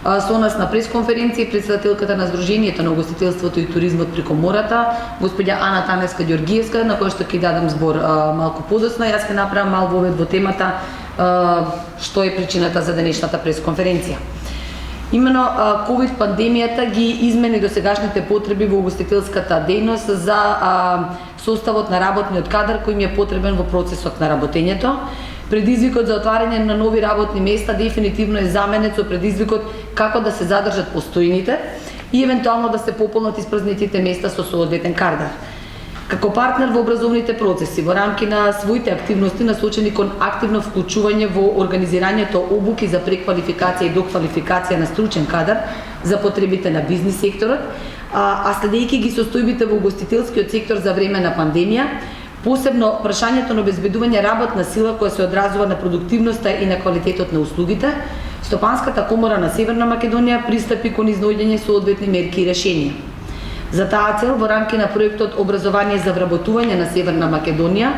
Со нас на пресконференција председателката на Сдруженијето на угостителството и туризмот при Комората, господја Ана Таневска-Ѓоргиевска, на која што ќе дадам збор малку подоцна. Јас ќе направам мал вовед во темата што е причината за денешната пресконференција. Имено ковид пандемијата ги измени досегашните потреби во угостителската дејност за составот на работниот кадар кој им е потребен во процесот на работењето. Предизвикот за отварање на нови работни места дефинитивно е заменет со предизвикот како да се задржат постојните и евентуално да се пополнат испразнетите места со соодветен кадар. Како партнер во образовните процеси, во рамки на своите активности насочени кон активно вклучување во организирањето обуки за преквалификација и доквалификација на стручен кадар за потребите на бизнис секторот, а следејќи ги состојбите во угостителскиот сектор за време на пандемија, посебно прашањето на обезбедување работна сила која се одразува на продуктивноста и на квалитетот на услугите, Стопанската комора на Северна Македонија пристапи кон изнаоѓање соодветни мерки и решенија. За таа цел, во рамки на проектот Образование за вработување на Северна Македонија,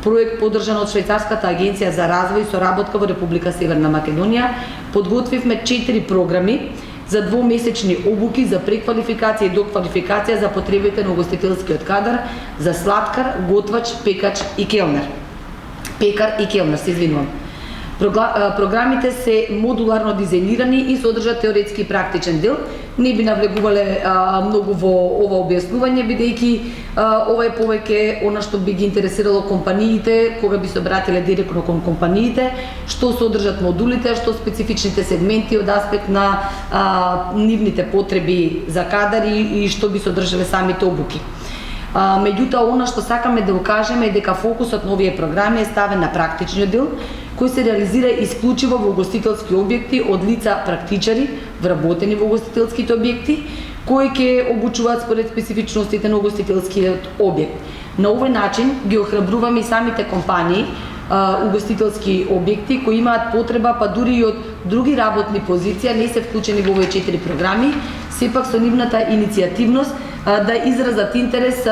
проект поддржан од Швајцарската агенција за развој и соработка во Република Северна Македонија, подготвивме 4 програми за двомесечни обуки за преквалификација и доквалификација за потребите на угостителскиот кадар за слаткар, готвач, пекач и келнер. Пекар и келнер, се извинувам. Програмите се модуларно дизајнирани и содржат теоретски и практичен дел. Не би навлегувале многу во ова објаснување, бидејќи ова е повеќе она што би ги интересирало компаниите, кога би се обратиле директно кон компаниите, што содржат модулите, што специфичните сегменти од аспект на нивните потреби за кадар и што би содржале самите обуки. Меѓутоа, она што сакаме да укажеме е дека фокусот на овие програми е ставен на практичниот дел, кој се реализира исклучиво во угостителски објекти од лица практичари, вработени во угостителските објекти, кои ќе обучуваат според специфичностите на угостителскиот објект. На овој начин ги охрабруваме и самите компании, угостителски објекти кои имаат потреба, па дури и од други работни позиции, не се вклучени во овие 4 програми, сепак со нивната иницијативност да изразат интерес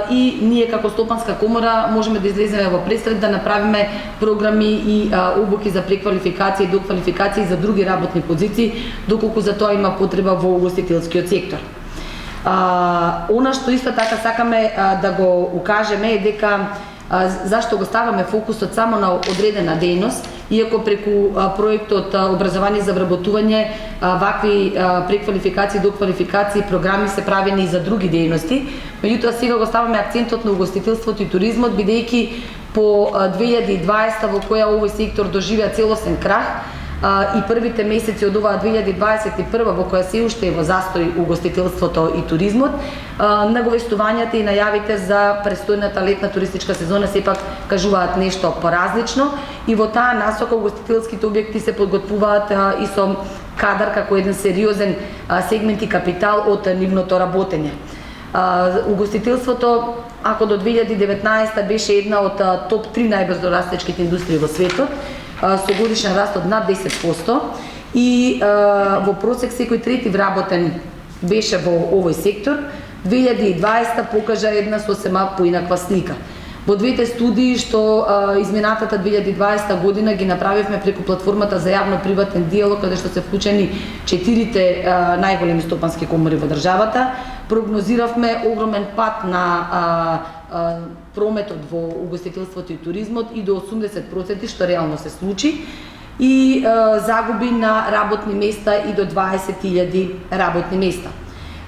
и ние како Стопанска комора можеме да излеземе во пресред да направиме програми и обуки за преквалификација и доквалификација за други работни позиции, доколку за тоа има потреба во угостителскиот сектор. Она што исто така сакаме да го укажеме е дека зашто го ставаме фокусот само на одредена дејност, иако преку проектот Образование за вработување вакви преквалификации, доквалификации програми се правени и за други дејности, меѓутоа сега го ставаме акцентот на угостителството и туризмот, бидејќи по 2020 во која овој сектор доживеа целосен крах, и првите месеци од оваа 2021 во која се уште е во застој угостителството и туризмот, наговестувањата и најавите за престојната летна туристичка сезона сепак кажуваат нешто поразлично и во таа насока угостителските објекти се подготвуваат и со кадар како еден сериозен сегмент и капитал од нивното работење. Угостителството, ако до 2019 беше една од топ 3 најбрзо растечките индустрии во светот, со годишен раст од над 10% и во просек секој трети вработен беше во овој сектор, 2020 покажа една сосема поинаква слика. Во двете студии што изминатата 2020 година ги направивме преку платформата за јавно-приватен диалог, каде што се вклучени 4 најголеми стопански комори во државата, прогнозиравме огромен пат на прометот во угостителството и туризмот и до 80%, што реално се случи, и загуби на работни места и до 20.000 работни места.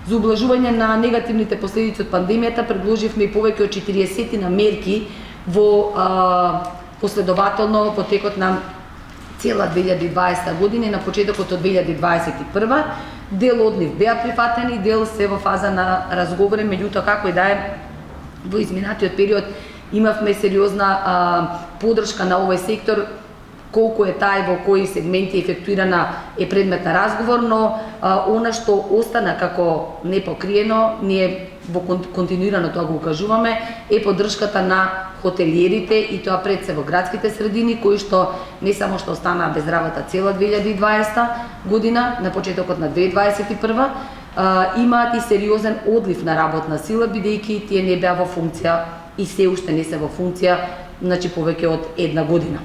За облажување на негативните последици од пандемијата предложивме и повеќе од 40 на мерки во последователно потекот на цела 2020 година и на почетокот од 2021. Дел од нив беа прифатени, дел се во фаза на разговори, меѓутоа како и да е, во изминатиот период имавме сериозна поддршка на овој сектор. Колку е тај во кои сегменти ефектуирана е предмет на разговор, но она што остана како непокриено, ние во континуирано тоа го укажуваме, е поддршката на хотелиерите и тоа пред се во градските средини, кои што не само што останаа без работа цела 2020 година, на почетокот на 2021, имаат и сериозен одлив на работна сила, бидејќи тие не беа во функција и се уште не се во функција, значи повеќе од една година.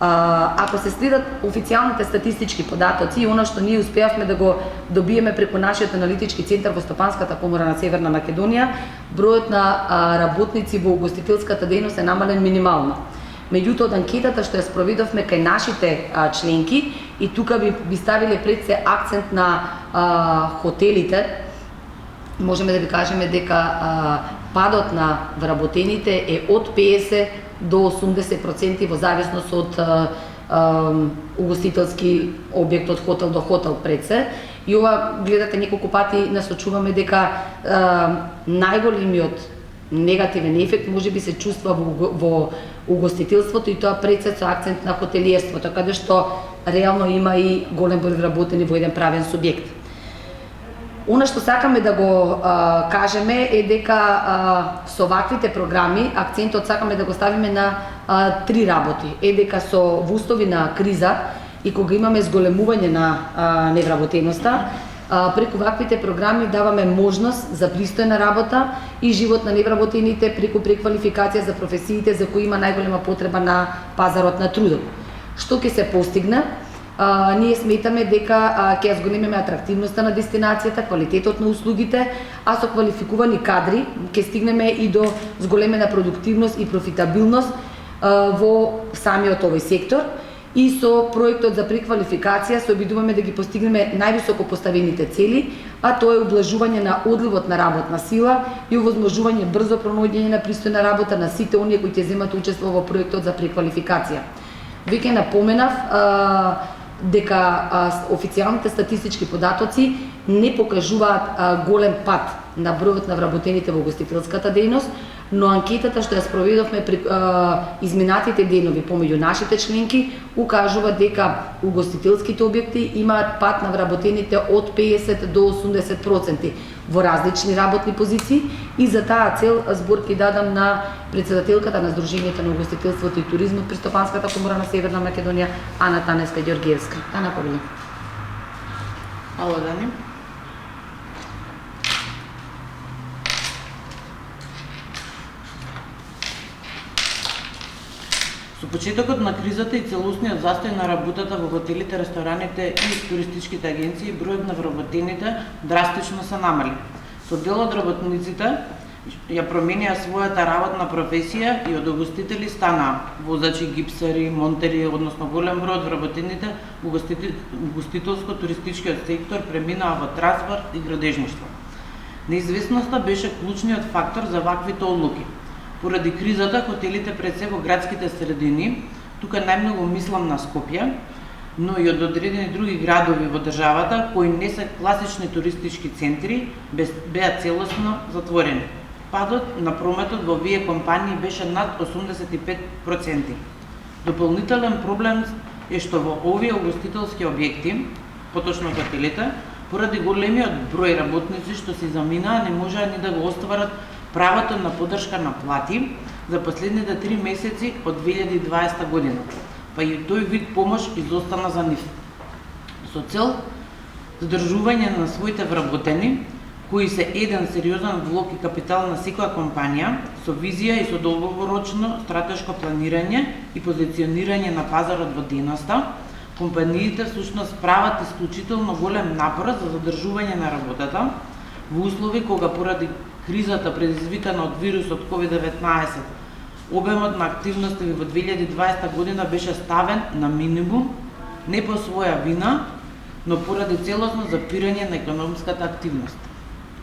Ако се следат официјалните статистички податоци и она што ние успеавме да го добиеме преку нашиот аналитички центар во Стопанската комора на Северна Македонија, бројот на работници во угостителската дејност е намален минимално. Меѓутоа, од анкетата што ја спроведовме кај нашите членки, и тука би ставиле пред се акцент на хотелите, можеме да ви кажеме дека падот на вработените е од 50 до 80% во зависност од угостителски објект, од хотел до хотел пред се. И ова, гледате, неколку пати насочуваме дека најголемиот негативен ефект може би се чувства во угостителството, и тоа пред се со акцент на хотелиерството, каде што реално има и голем број вработени во еден правен субјект. Она што сакаме да го кажеме е дека со ваквите програми акцентот сакаме да го ставиме на три работи. Е дека во услови на криза и кога имаме зголемување на невработеноста, преку ваквите програми даваме можност за пристојна работа и живот на невработените преку преквалификација за професиите за кои има најголема потреба на пазарот на трудот. Што ќе се постигне? Ние сметаме дека ќе ја зголемиме атрактивноста на дестинацијата, квалитетот на услугите, а со квалификувани кадри ќе стигнеме и до зголемена продуктивност и профитабилност во самиот овој сектор. И со проектот за преквалификација се обидуваме да ги постигнеме највисоко поставените цели, а тоа е ублажување на одливот на работна сила и овозможување брзо пронаоѓање на пристојна работа на сите оние кои ќе земат учество во проектот за преквалификација. Веќе напоменав дека официјалните статистички податоци не покажуваат голем пад на бројот на вработените во угостителската дејност, но анкетата што ја спроведовме изминатите денови помеѓу нашите членки укажува дека угостителските објекти имаат пад на вработените од 50 до 80% во различни работни позиции, и за таа цел збор ќе дадам на претседателката на Сдруженијето на угостителството и туризмот при Стопанската комора на Северна Македонија, Ана Танеска-Ѓоргиевска. Ана, повели. Ало, Дани. Со почетокот на кризата и целосниот застој на работата во хотелите, рестораните и туристичките агенции, бројот на вработените драстично се намали. Со дел од работниците ја променија својата работна професија и од угостители станаа возачи, гипсари, монтери, односно голем број од вработените угостителско-туристичкиот сектор преминаа во транспорт и градежништво. Неизвестноста беше клучниот фактор за ваквите одлуки. Поради кризата, хотелите пред се во градските средини, тука најмногу мислам на Скопје, но и од одредени други градови во државата, кои не се класични туристички центри, беа целосно затворени. Падот на прометот во овие компании беше над 85%. Дополнителен проблем е што во овие угостителски објекти, поточно хотелите, поради големиот број работници што се заминаа, не можеа ни да го остварат правото на поддршка на плати за последните 3 месеци од 2020 година, па и тој вид помош изостана за нив. Со цел задржување на своите вработени, кои се еден сериозен влог и капитал на секоја компанија, со визија и со долгорочно стратешко планирање и позиционирање на пазарот во дејноста, компаниите всушност прават исклучително голем напор за задржување на работата во услови кога поради кризата предизвикана од вирусот COVID-19, обемот на активности во 2020 година беше ставен на минимум, не по своја вина, но поради целосно запирање на економската активност.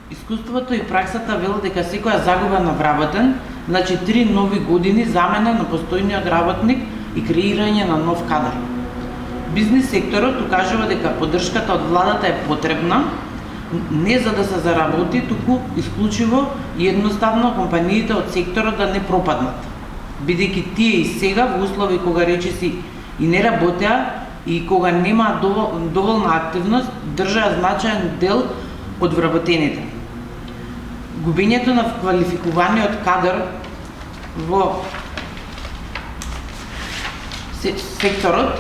Искуството и праксата вели дека секоја загуба на вработен, значи 3 нови години замена на постојниот работник и креирање на нов кадар. Бизнис секторот укажува дека поддршката од владата е потребна, не за да се заработи, туку исклучиво и едноставно компаниите од секторот да не пропаднат, бидејќи тие и сега во услови кога речиси и не работеа и кога нема доволна активност, држаа значаен дел од вработените. Губењето на квалификуваниот кадар во секторот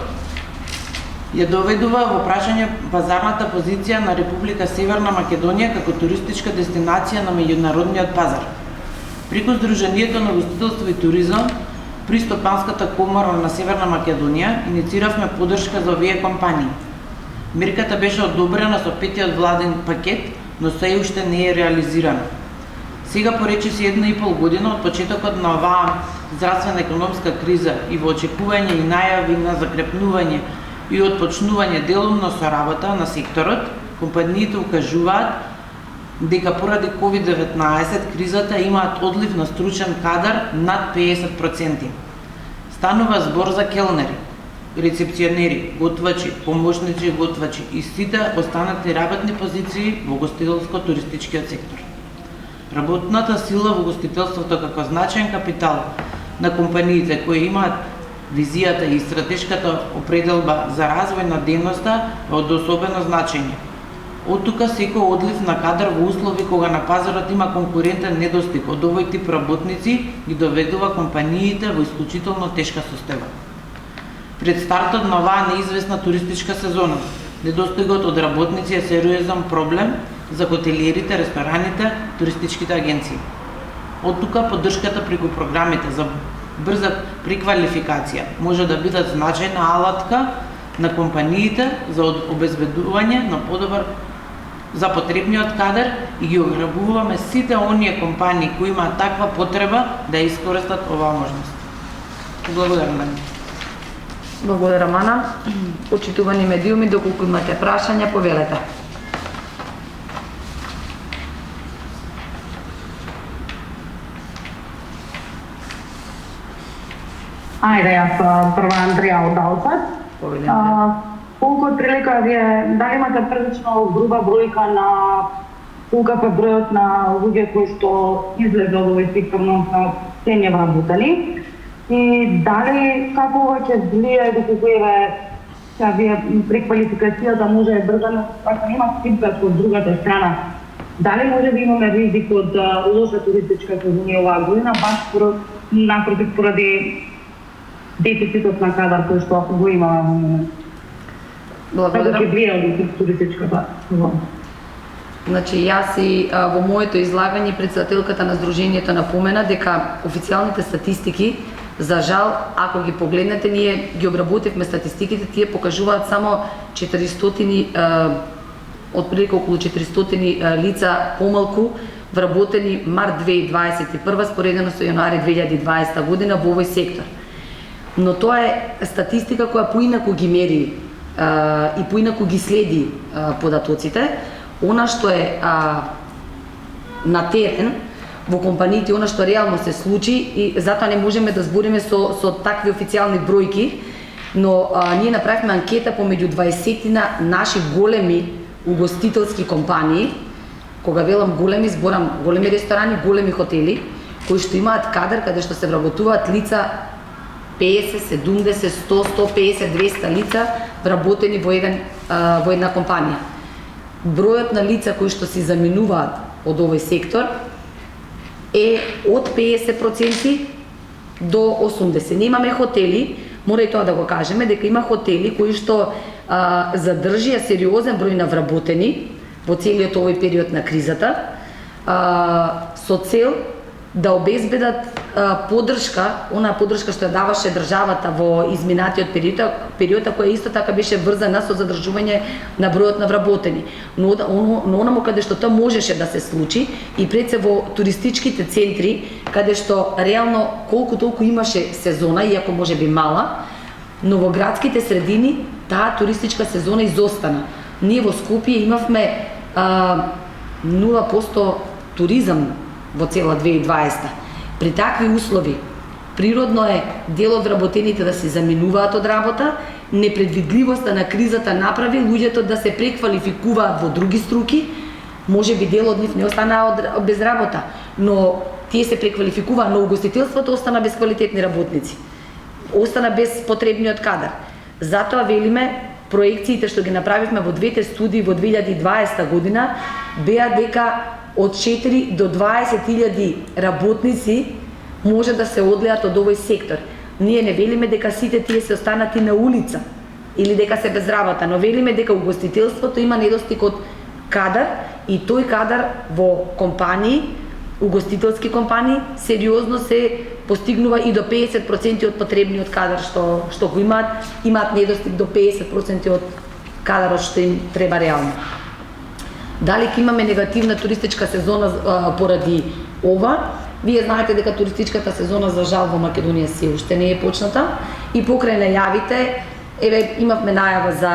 ја доведува во прашање пазарната позиција на Република Северна Македонија како туристичка дестинација на меѓународниот пазар. Преку Сдруженијето на угостителство и туризам При Стопанската комора на Северна Македонија иницииравме поддршка за овие компании. Мерката беше одобрена со петиот владен пакет, но сѐ уште не е реализирана. Сега поречиси 1,5 година од почетокот на оваа здравствена економска криза и во очекување и најави на закрепнување и отпочнување делумно со работа на секторот, компаниите укажуваат дека поради COVID-19 кризата имаат одлив на стручен кадар над 50%. Станува збор за келнери, рецепционери, готвачи, помошници готвачи и сите останати работни позиции во гостителско-туристичкиот сектор. Работната сила во гостителството како значаен капитал на компаниите кои имаат визијата и стратешката определба за развој на дејноста е од особено значење. Од тука секој одлив на кадар во услови кога на пазарот има конкурентен недостиг од овој тип работници ги доведува компаниите во исклучително тешка состојба. Пред стартот на оваа неизвестна туристичка сезона, недостигот од работници е сериозен проблем за хотелиерите, рестораните, туристичките агенции. Од тука поддршката преку програмите за брза преквалификација може да бидат значајна алатка на компаниите за обезбедување на подобар за потребниот кадар и ги ограбуваме сите оние компании кои имаат таква потреба да искористат оваа можност. Благодарам на ви. Благодарам, Ана. Почитувани медиуми, доколку имате прашања, повелете. Ајде, јас прва Андреја од Алсат. Колку прилика вие, дали имате прилично груба бројка на колкав е бројот на луѓе кои што излезе од овој сектор на се невработени? И дали како ова ќе влијае доколку вие преквалификацијата може брзано, ако нема фидбек од другата страна, дали може да имаме ризик од лоша туристичка сезона оваа година, баш напротив поради дефицитот на кадар кој што го имаме во моментот? Благодарам. Како ќе влијае од туристичката сезона? Значи, јас и во моето излагање председателката на Сдруженијето напомена дека официјалните статистики, за жал, ако ги погледнете, ние ги обработивме статистиките, тие покажуваат само 400, отприлика околу 400 лица помалку вработени март 2021 споредено со јануари 2020 година во овој сектор. Но тоа е статистика која поинаку ги мери и поинаку ги следи податоците. Она што е на терен во компаниите, она што реално се случи, и затоа не можеме да збориме со такви официјални бројки, но ние направивме анкета помеѓу 20 наши големи угостителски компании. Кога велам големи, зборам големи ресторани, големи хотели, кои што имаат кадар каде што се вработуваат лица 50, 70, 100, 150, 200 лица вработени во една компанија. Бројот на лица кои што се заминуваат од овој сектор е од 50% до 80%. Немаме хотели, мора и тоа да го кажеме, дека има хотели кои што задржија сериозен број на вработени во целиот овој период на кризата, со цел да обезбедат поддршка, онаа поддршка што ја даваше државата во изминатиот период, која исто така беше врзана со задржување на бројот на вработени. Но онамо каде што тоа можеше да се случи, и пред се во туристичките центри, каде што реално колку толку имаше сезона, иако може би мала, но во градските средини таа туристичка сезона изостана. Ние во Скопје имавме 0% туризам во цела 2020. При такви услови, природно е дел од вработените да се заминуваат од работа, непредвидливоста на кризата направи луѓето да се преквалификуваат во други струки, може би дел од нив не останаа без работа, но тие се преквалификуваа, но угостителството остана без квалитетни работници, остана без потребниот кадар. Затоа велиме, проекциите што ги направивме во двете студии во 2020 година беа дека од 4 до 20.000 работници може да се одлеат од овој сектор. Ние не велиме дека сите тие се останати на улица или дека се без работа, но велиме дека угостителството има недостиг од кадар, и тој кадар во компании, угостителски компании, сериозно се постигнува и до 50% од потребниот кадар што го имаат недостиг до 50% од кадарот што им треба реално. Дали ќе имаме негативна туристичка сезона поради ова? Вие знаете дека туристичката сезона за жал во Македонија се уште не е почната и покрај најавите, имавме најава за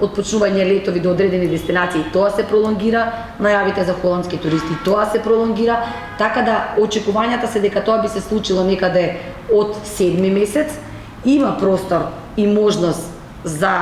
отпочнување летови до одредени дестинации, тоа се пролонгира, најавите за холандски туристи, тоа се пролонгира, така да очекувањата се дека тоа би се случило некаде од 7 месец. Има простор и можност за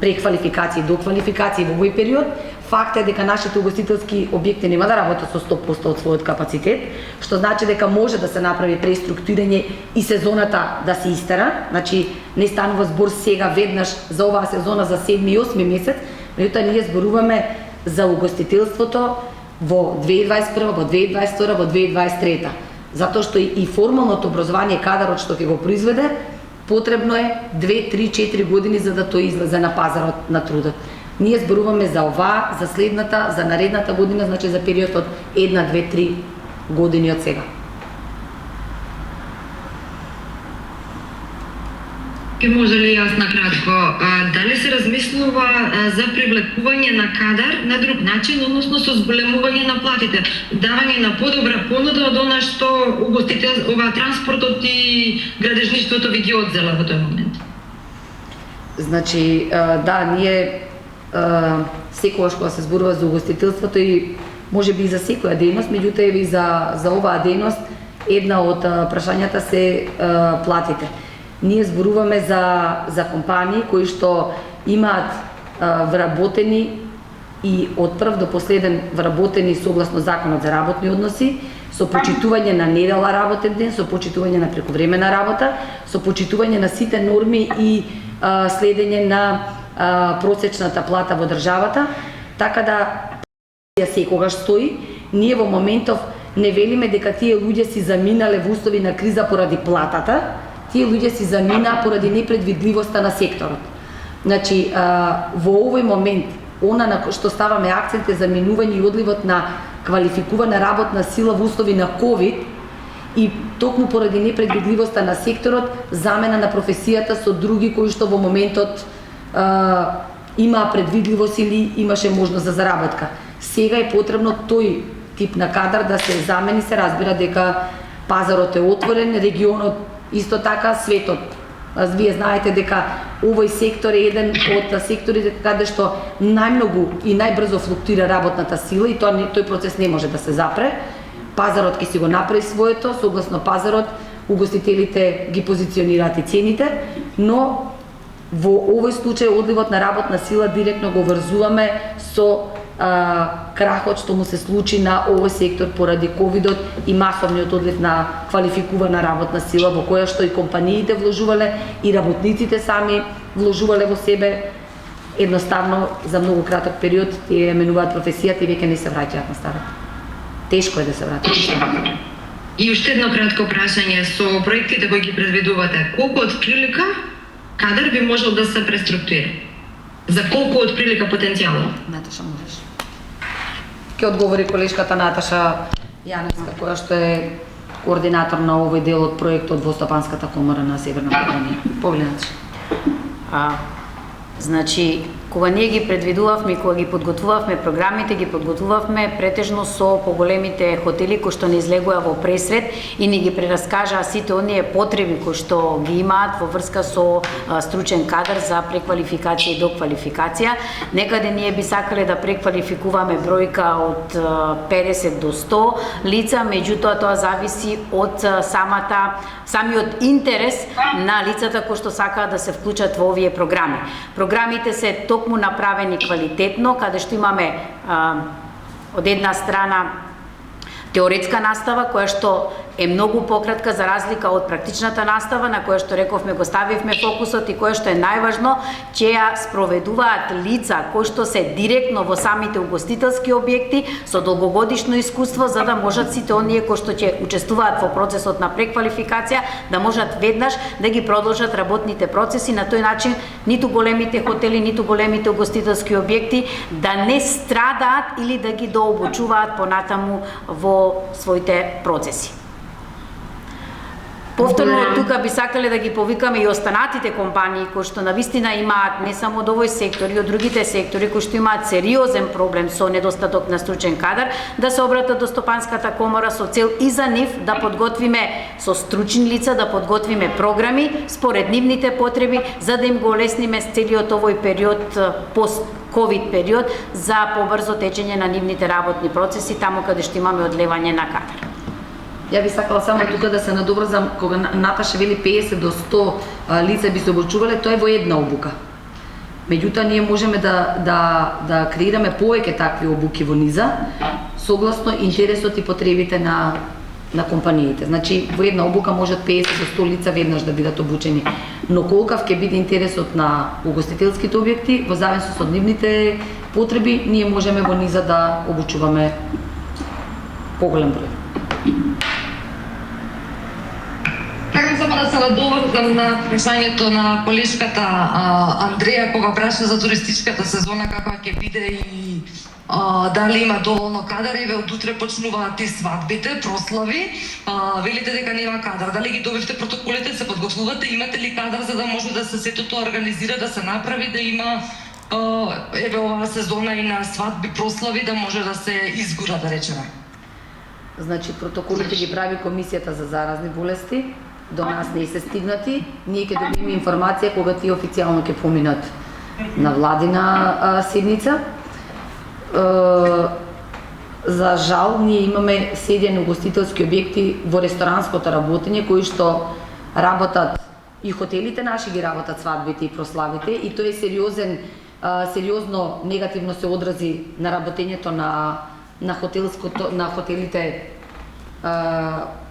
преквалификација и доквалификација во овој период. Факт е дека нашите угостителски објекти нема да работат со 100% од својот капацитет, што значи дека може да се направи преструктурирање и сезоната да се истера, значи не станува збор сега веднаш за оваа сезона за 7 и 8 месец, меѓутоа ние зборуваме за угостителството во 2021, во 2022, во 2023, затоа што и формалното образование, кадарот што ќе го произведе, потребно е 2, 3, 4 години за да тој излезе на пазарот на трудот. Ние зборуваме за ова, за следната, за наредната година, значи за период од 1, 2, 3 години од сега. Ке може ли јас накратко, дали се размислува за привлекување на кадар на друг начин, односно со зголемување на платите, давање на подобра понуда од она што транспортот и градежништвото ви ги одзела во тој момент? Значи, да, ние секогаш кога се зборува за угостителството и можеби и за секоја дејност, меѓутоа и за оваа дејност една од прашањата се платите. Ние зборуваме за компании кои што имаат вработени и од прв до последен вработени согласно Законот за работни односи, со почитување на недела работен ден, со почитување на прековремена работа, со почитување на сите норми и следење на просечната плата во државата, така да ја секогаш стои. Ние во моментов не велиме дека тие луѓе си заминале во услови на криза поради платата, тие луѓе си замина поради непредвидливоста на секторот. Значи, во овој момент, она на што ставаме акцент е заминување и одливот на квалификувана работна сила во услови на COVID и токму поради непредвидливоста на секторот, замена на професијата со други кои што во моментот има предвидливост или имаше можност за заработка. Сега е потребно тој тип на кадар да се замени, се разбира дека пазарот е отворен, регионот исто така, светот. Вие знаете дека овој сектор е еден од секторите каде што најмногу и најбрзо флуктуира работната сила и тој процес не може да се запре. Пазарот ќе си го направи своето, согласно пазарот угостителите ги позиционираат и цените, но во овој случај одливот на работна сила директно го врзуваме со крахот што му се случи на овој сектор поради ковидот и масовниот одлив на квалификувана работна сила во која што и компаниите вложувале и работниците сами вложувале во себе, едноставно за многу краток период тие менуваат професијата и веќе не се враќаат на старата. Тешко е да се вратат. И уште едно кратко прашање, со проектите кои ги предвидувате, колку од прилика кадар би можел да се преструктурира? За колку од прилика потенцијално? Наташа, можеш. Ке одговори колешката Наташа Јаневска, која што е координатор на овој дел од проектот во Стопанската комора на Северна Македонија. Повелинач. Значи, кога ние ги предвидувавме и кога ги подготвувавме програмите, ги подготвувавме претежно со поголемите хотели кои што не излегоа во пресвет и ни ги прераскажаа сите оние потреби кои што ги имаат во врска со стручен кадар за преквалификација и доквалификација. Некаде ние би сакале да преквалификуваме бројка од 50 до 100 лица, меѓутоа тоа зависи од самиот интерес на лицата кои што сакаат да се вклучат во овие програми. Програмите се токму направени квалитетно, каде што имаме од една страна теоретска настава која што е многу пократка за разлика од практичната настава на која што рековме го ставивме фокусот и која што е најважно, ќе ја спроведуваат лица кои што се директно во самите угостителски објекти со долгогодишно искуство за да можат сите оние кои што ќе учествуваат во процесот на преквалификација да можат веднаш да ги продолжат работните процеси. На тој начин ниту големите хотели, ниту големите угостителски објекти да не страдаат или да ги дообучуваат понатаму во своите процеси. Повторно тука би сакале да ги повикаме и останатите компании кои што навистина имаат не само од овој сектор и од другите сектори кои што имаат сериозен проблем со недостаток на стручен кадар, да се обратат до Стопанската комора со цел и за нив да подготвиме со стручни лица, да подготвиме програми според нивните потреби, за да им го олесниме целиот овој период, пост-ковид период, за побрзо течење на нивните работни процеси таму каде што имаме одлевање на кадар. Ја би сакала само тука да се надобрзам, кога Наташа вели 50 до 100 лица би се обучувале, тоа е во една обука. Меѓутоа, ние можеме да креираме повеќе такви обуки во низа, согласно интересот и потребите на компаниите. Значи, во една обука може од 50 до 100 лица веднаш да бидат обучени. Но колкав ќе биде интересот на угостителските објекти, во зависност од нивните потреби, ние можеме во низа да обучуваме поголем број. Сакам само да се надоврзам на прашањето на колешката Андреја, кога праша за туристичката сезона, каква ќе биде и дали има доволно кадар. Еве од утре почнуваат и свадбите, прослави. Велите дека нема кадар. Дали ги добивте протоколите, се подготвувате, имате ли кадар за да може да се сето тоа организира, да се направи, да има еве оваа сезона и на свадби, прослави, да може да се изгура, да речеме. Значи, протоколите ги прави Комисијата за заразни болести, до нас не се стигнати, ние ќе добиеме информација кога тие официјално ќе поминат на владина седница. За жал, ние имаме 7 угостителски објекти во ресторанското работење, кои што работат и хотелите наши ги работат свадбите и прославите, и тоа е сериозно негативно се одрази на работењето на хотелите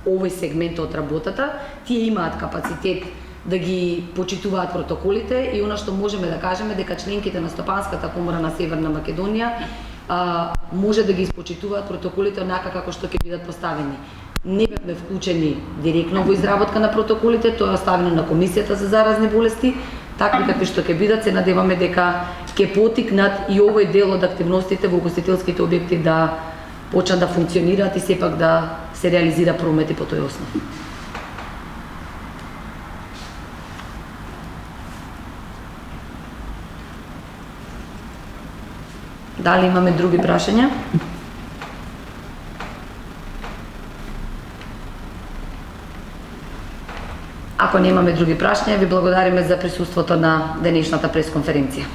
овој сегмент од работата. Тие имаат капацитет да ги почитуваат протоколите и она што можеме да кажеме дека членките на Стопанската комора на Северна Македонија може да ги испочитуваат протоколите онака како што ќе бидат поставени. Не бевме вклучени директно во изработка на протоколите, тоа е оставено на Комисијата за заразни болести, такви какви што ќе бидат, се надеваме дека ќе потикнат и овој дел од активностите во угостителските објекти да почнат да функционираат и сепак да се реализира промети по тој основ. Дали имаме други прашања? Ако немаме други прашања, ви благодариме за присуството на денешната пресконференција.